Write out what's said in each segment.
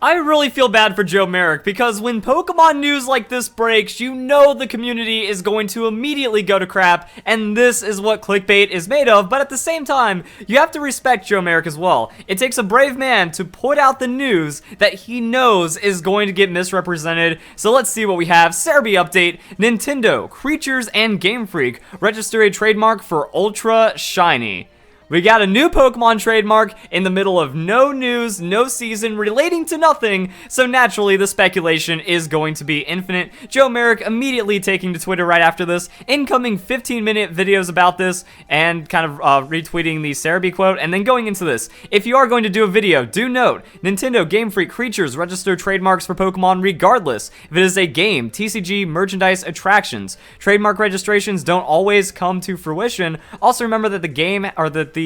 I really feel bad for Joe Merrick because when Pokemon news like this breaks, you know the community is going to immediately go to crap, and this is what clickbait is made of, but at the same time, you have to respect Joe Merrick as well. It takes a brave man to put out the news that he knows is going to get misrepresented, so let's see what we have. Cerebi update, Nintendo, Creatures, and Game Freak register a trademark for Ultra Shiny. We got a new Pokemon trademark in the middle of no news, no season, relating to nothing, so naturally the speculation is going to be infinite. Joe Merrick immediately taking to Twitter right after this, incoming 15-minute videos about this, and kind of retweeting the Cerebi quote, and then going into this. If you are going to do a video, do note, Nintendo, Game Freak, Creatures register trademarks for Pokemon regardless if it is a game, TCG, merchandise, attractions. Trademark registrations don't always come to fruition. Also remember that the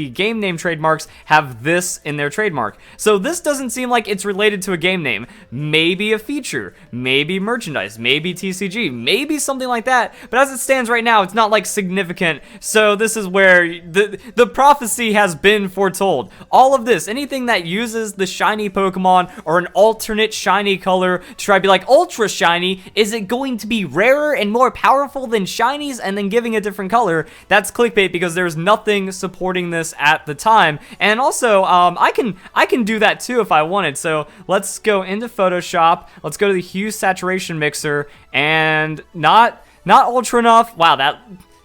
game name trademarks have this in their trademark. So this doesn't seem like it's related to a game name. Maybe a feature, maybe merchandise, maybe TCG, maybe something like that. But as it stands right now, it's not like significant. So this is where the prophecy has been foretold. All of this, anything that uses the shiny Pokemon or an alternate shiny color to try to be like ultra shiny, is it going to be rarer and more powerful than shinies and then giving a different color? That's clickbait because there's nothing supporting this at the time. And also I can do that too if I wanted. So let's go into Photoshop, let's go to the hue saturation mixer, and not ultra enough. Wow,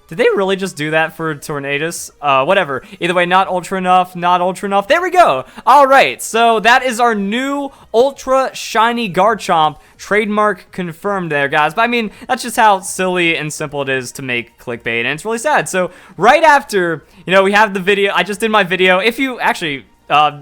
did they really just do that for Tornadus? Whatever. Either way, not ultra enough, not ultra enough. There we go. All right, so that is our new Ultra Shiny Garchomp trademark confirmed there, guys. But I mean, that's just how silly and simple it is to make clickbait, and it's really sad. So right after, we have the video. I just did my video. If you actually...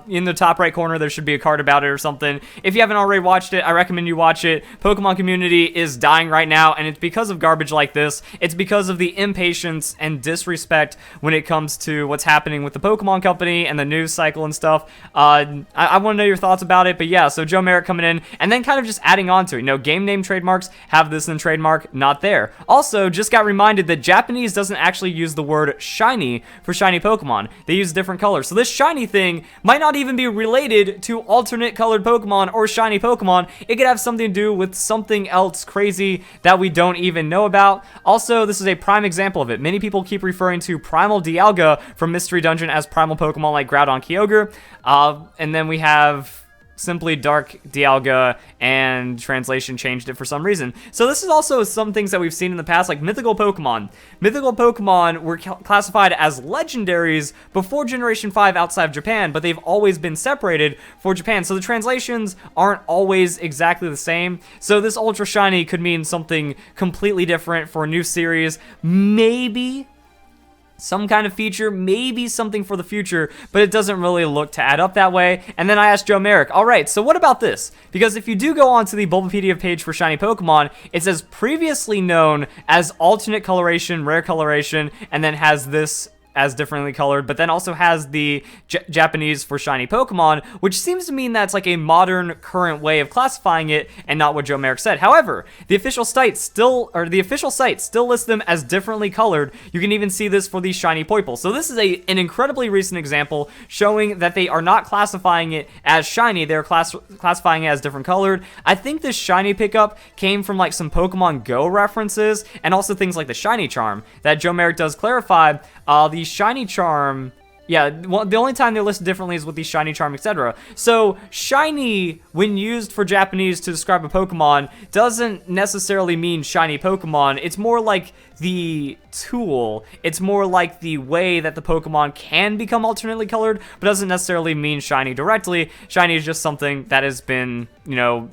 in the top right corner, there should be a card about it or something. If you haven't already watched it, I recommend you watch it. Pokemon community is dying right now, and it's because of garbage like this. It's because of the impatience and disrespect when it comes to what's happening with the Pokemon company and the news cycle and stuff. I want to know your thoughts about it, but yeah, so Joe Merrick coming in, and then kind of just adding on to it. Game name trademarks have this in trademark, not there. Also, just got reminded that Japanese doesn't actually use the word shiny for shiny Pokemon. They use different colors. So this shiny thing might not even be related to alternate colored Pokemon or shiny Pokemon. It could have something to do with something else crazy that we don't even know about. Also, this is a prime example of it. Many people keep referring to Primal Dialga from Mystery Dungeon as primal Pokemon like Groudon, Kyogre. And then we have simply Dark Dialga, and translation changed it for some reason. So this is also some things that we've seen in the past, like mythical Pokemon. Mythical Pokemon were classified as legendaries before Generation 5 outside of Japan, but they've always been separated for Japan. So the translations aren't always exactly the same. So this Ultra Shiny could mean something completely different for a new series. Maybe some kind of feature, maybe something for the future, but it doesn't really look to add up that way. And then I asked Joe Merrick, all right, so what about this? Because if you do go onto the Bulbapedia page for shiny Pokemon, it says previously known as alternate coloration, rare coloration, and then has this as differently colored, but then also has the Japanese for shiny Pokemon, which seems to mean that's like a modern, current way of classifying it, and not what Joe Merrick said. However, the official site still lists them as differently colored. You can even see this for the shiny Poipole. So this is an incredibly recent example showing that they are not classifying it as shiny. They're classifying it as different colored. I think this shiny pickup came from like some Pokemon Go references, and also things like the shiny charm that Joe Merrick does clarify. The shiny charm, yeah, the only time they're listed differently is with the shiny charm, etc. So shiny, when used for Japanese to describe a Pokemon, doesn't necessarily mean shiny Pokemon. It's more like the tool. It's more like the way that the Pokemon can become alternately colored, but doesn't necessarily mean shiny directly. Shiny is just something that has been,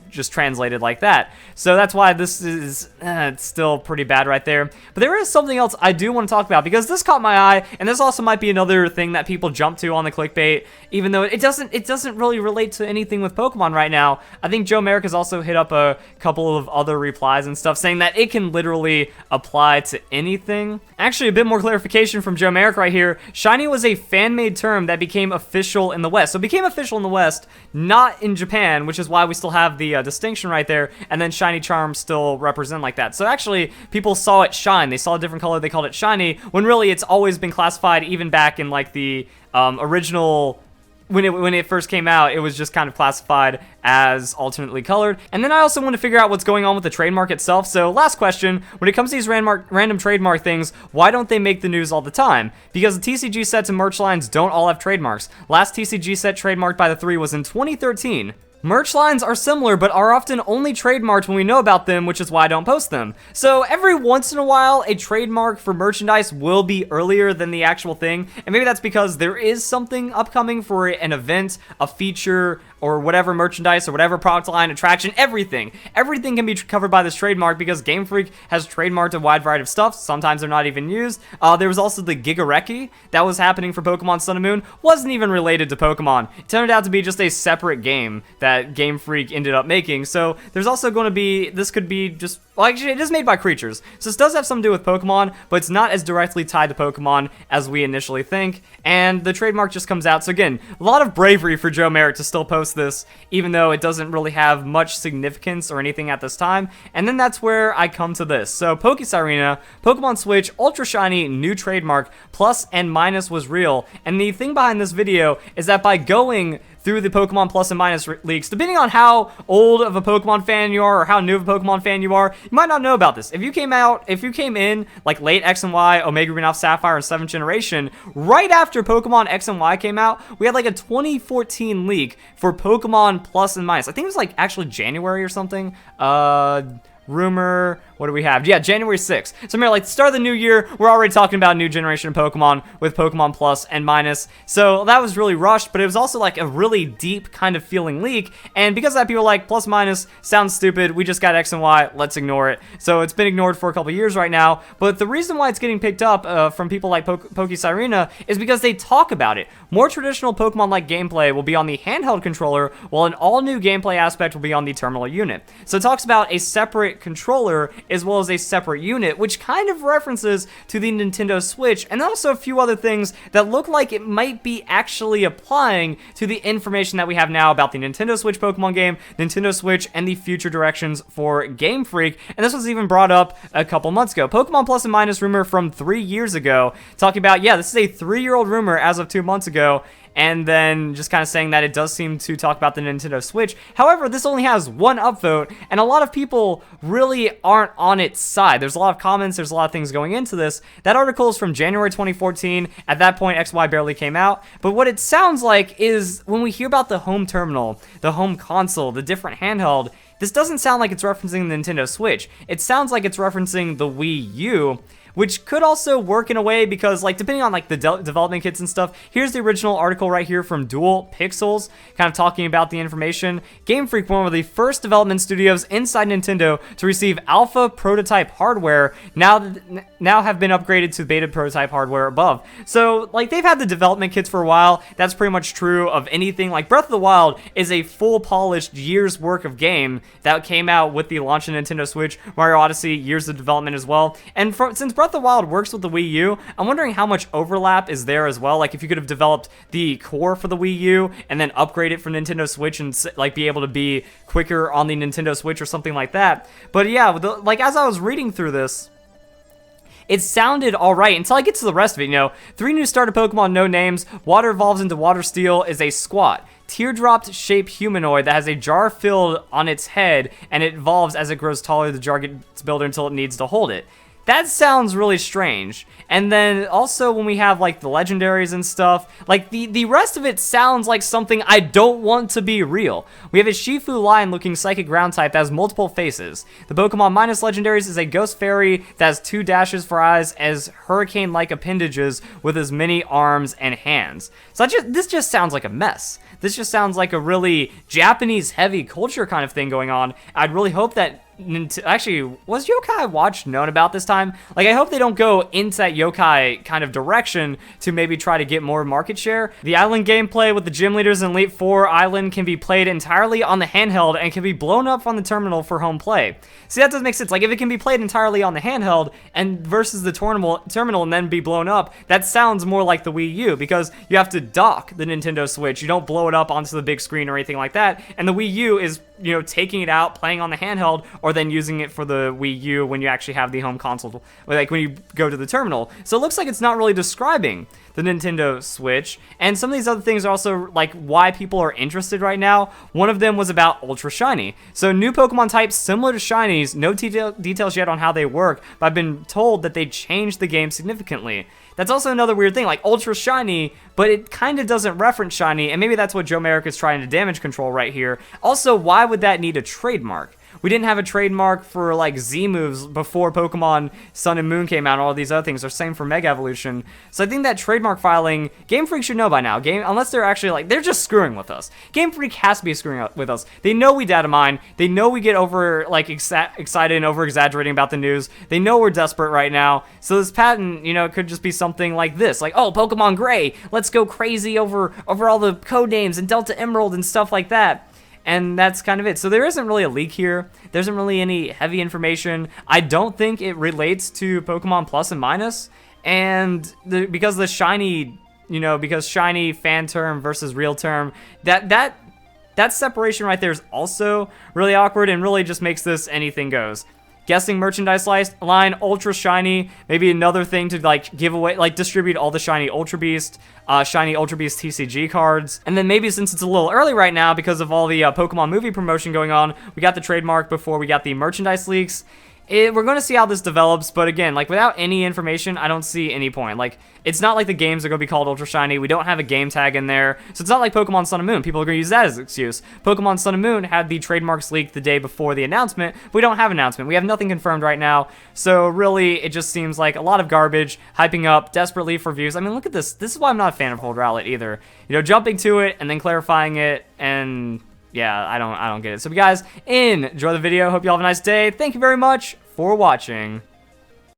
just translated like that. So that's why this is it's still pretty bad right there. But there is something else I do want to talk about, because this caught my eye, and this also might be another thing that people jump to on the clickbait, even though it doesn't really relate to anything with Pokemon right now. I think Joe Merrick has also hit up a couple of other replies and stuff saying that it can literally apply to anything. Actually, a bit more clarification from Joe Merrick right here. Shiny was a fan-made term that became official in the West. So it became official in the West, not in Japan, which is why we still have the distinction right there, and then shiny charms still represent like that. So actually, people saw it shine. They saw a different color, they called it shiny, when really it's always been classified even back in like the original when it first came out, it was just kind of classified as alternately colored. And then I also want to figure out what's going on with the trademark itself. So last question, when it comes to these random trademark things, why don't they make the news all the time? Because the TCG sets and merch lines don't all have trademarks. Last TCG set trademarked by the 3 was in 2013. Merch lines are similar, but are often only trademarked when we know about them, which is why I don't post them. So every once in a while, a trademark for merchandise will be earlier than the actual thing, and maybe that's because there is something upcoming for an event, a feature, or whatever merchandise, or whatever product line, attraction, everything. Everything can be covered by this trademark because Game Freak has trademarked a wide variety of stuff. Sometimes they're not even used. There was also the Gigareki that was happening for Pokemon Sun and Moon. Wasn't even related to Pokemon. It turned out to be just a separate game that Game Freak ended up making. So there's also going to be, this could be just, well, actually it is made by creatures. So this does have something to do with Pokemon, but it's not as directly tied to Pokemon as we initially think. And the trademark just comes out. So again, a lot of bravery for Joe Merrick to still post this, even though it doesn't really have much significance or anything at this time. And then that's where I come to this. So Pokesirena, Pokemon Switch, Ultra Shiny, new trademark, plus and minus was real. And the thing behind this video is that by going through the Pokemon Plus and Minus leaks, depending on how old of a Pokemon fan you are or how new of a Pokemon fan you are, you might not know about this. If you came in like late X and Y, Omega Green Alpha Sapphire, and 7th generation, right after Pokemon X and Y came out, we had like a 2014 leak for Pokemon Plus and Minus. I think it was like actually January or something. Rumor, what do we have? Yeah, January 6th. So remember, like, the start of the new year, we're already talking about a new generation of Pokemon with Pokemon Plus and Minus. So that was really rushed, but it was also like a really deep kind of feeling leak. And because of that, people were like, Plus Minus sounds stupid. We just got X and Y. Let's ignore it. So it's been ignored for a couple years right now. But the reason why it's getting picked up from people like Pokesirena is because they talk about it. More traditional Pokemon-like gameplay will be on the handheld controller, while an all-new gameplay aspect will be on the terminal unit. So it talks about a separate controller as well as a separate unit, which kind of references to the Nintendo Switch, and also a few other things that look like it might be actually applying to the information that we have now about the Nintendo Switch Pokemon game, Nintendo Switch, and the future directions for Game Freak. And this was even brought up a couple months ago. Pokemon Plus and Minus rumor from 3 years ago, talking about, yeah, this is a 3-year-old rumor as of 2 months ago, and then just kind of saying that it does seem to talk about the Nintendo Switch. However, this only has one upvote, and a lot of people really aren't on its side. There's a lot of comments, there's a lot of things going into this. That article is from January 2014. At that point, XY barely came out. But what it sounds like is when we hear about the home terminal, the home console, the different handheld, this doesn't sound like it's referencing the Nintendo Switch. It sounds like it's referencing the Wii U, which could also work in a way because, like, depending on, like, the development kits and stuff, here's the original article right here from Dual Pixels, kind of talking about the information. Game Freak, one of the first development studios inside Nintendo to receive alpha prototype hardware, now have been upgraded to beta prototype hardware above. So, like, they've had the development kits for a while. That's pretty much true of anything. Like, Breath of the Wild is a full polished year's work of game that came out with the launch of Nintendo Switch. Mario Odyssey, years of development as well. And since Breath of the Wild works with the Wii U, I'm wondering how much overlap is there as well. Like, if you could have developed the core for the Wii U and then upgrade it for Nintendo Switch and, like, be able to be quicker on the Nintendo Switch or something like that. But yeah, like, as I was reading through this, it sounded alright until I get to the rest of it, you know. 3 new starter Pokemon, no names. Water evolves into Water Steel is a squat. Teardrop-shaped humanoid that has a jar filled on its head, and it evolves as it grows taller. The jar gets bigger until it needs to hold it. That sounds really strange. And then also when we have, like, the legendaries and stuff, like, the rest of it sounds like something I don't want to be real. We have a Shifu lion-looking psychic ground type that has multiple faces. The Pokemon Minus legendaries is a ghost fairy that has 2 dashes for eyes as hurricane-like appendages with as many arms and hands. So this just sounds like a mess. This just sounds like a really Japanese-heavy culture kind of thing going on. I'd really hope that actually, was Yokai Watch known about this time? Like, I hope they don't go into that yokai kind of direction to maybe try to get more market share. The island gameplay with the gym leaders in Elite 4 Island can be played entirely on the handheld and can be blown up on the terminal for home play. See, that doesn't make sense. Like, if it can be played entirely on the handheld and versus the terminal and then be blown up, that sounds more like the Wii U because you have to dock the Nintendo Switch. You don't blow it up onto the big screen or anything like that. And the Wii U is, you know, taking it out, playing on the handheld, or then using it for the Wii U when you actually have the home console, like when you go to the terminal. So it looks like it's not really describing the Nintendo Switch, and some of these other things are also like why people are interested right now. One of them was about Ultra Shiny. So new Pokemon types similar to Shinies, no details yet on how they work, but I've been told that they changed the game significantly. That's also another weird thing, like Ultra Shiny, but it kind of doesn't reference Shiny, and maybe that's what Joe Merrick is trying to damage control right here. Also, why would that need a trademark? We didn't have a trademark for like Z moves before Pokemon Sun and Moon came out and all these other things. Or same for Mega Evolution. So I think that trademark filing, Game Freak should know by now. Unless they're actually like, they're just screwing with us. Game Freak has to be screwing with us. They know we data mine. They know we get over like excited and over exaggerating about the news. They know we're desperate right now. So this patent, you know, it could just be something like this. Like, oh, Pokemon Gray, let's go crazy over all the code names and Delta Emerald and stuff like that. And that's kind of it. So there isn't really a leak here. There isn't really any heavy information. I don't think it relates to Pokemon Plus and Minus. And because the Shiny, you know, because Shiny fan term versus real term, that separation right there is also really awkward and really just makes this anything goes. Guessing merchandise line, Ultra Shiny, maybe another thing to like give away, like distribute all the Shiny Ultra Beast TCG cards. And then maybe since it's a little early right now because of all the Pokemon movie promotion going on, we got the trademark before we got the merchandise leaks. We're going to see how this develops, but again, like without any information, I don't see any point. Like, it's not like the games are going to be called Ultra Shiny. We don't have a game tag in there, so it's not like Pokemon Sun and Moon. People are going to use that as an excuse. Pokemon Sun and Moon had the trademarks leaked the day before the announcement, but we don't have an announcement. We have nothing confirmed right now, so really, it just seems like a lot of garbage, hyping up desperately for views. I mean, look at this. This is why I'm not a fan of Hold Rowlet either. You know, jumping to it and then clarifying it, and yeah, I don't get it. So, guys, enjoy the video. Hope you all have a nice day. Thank you very much for watching.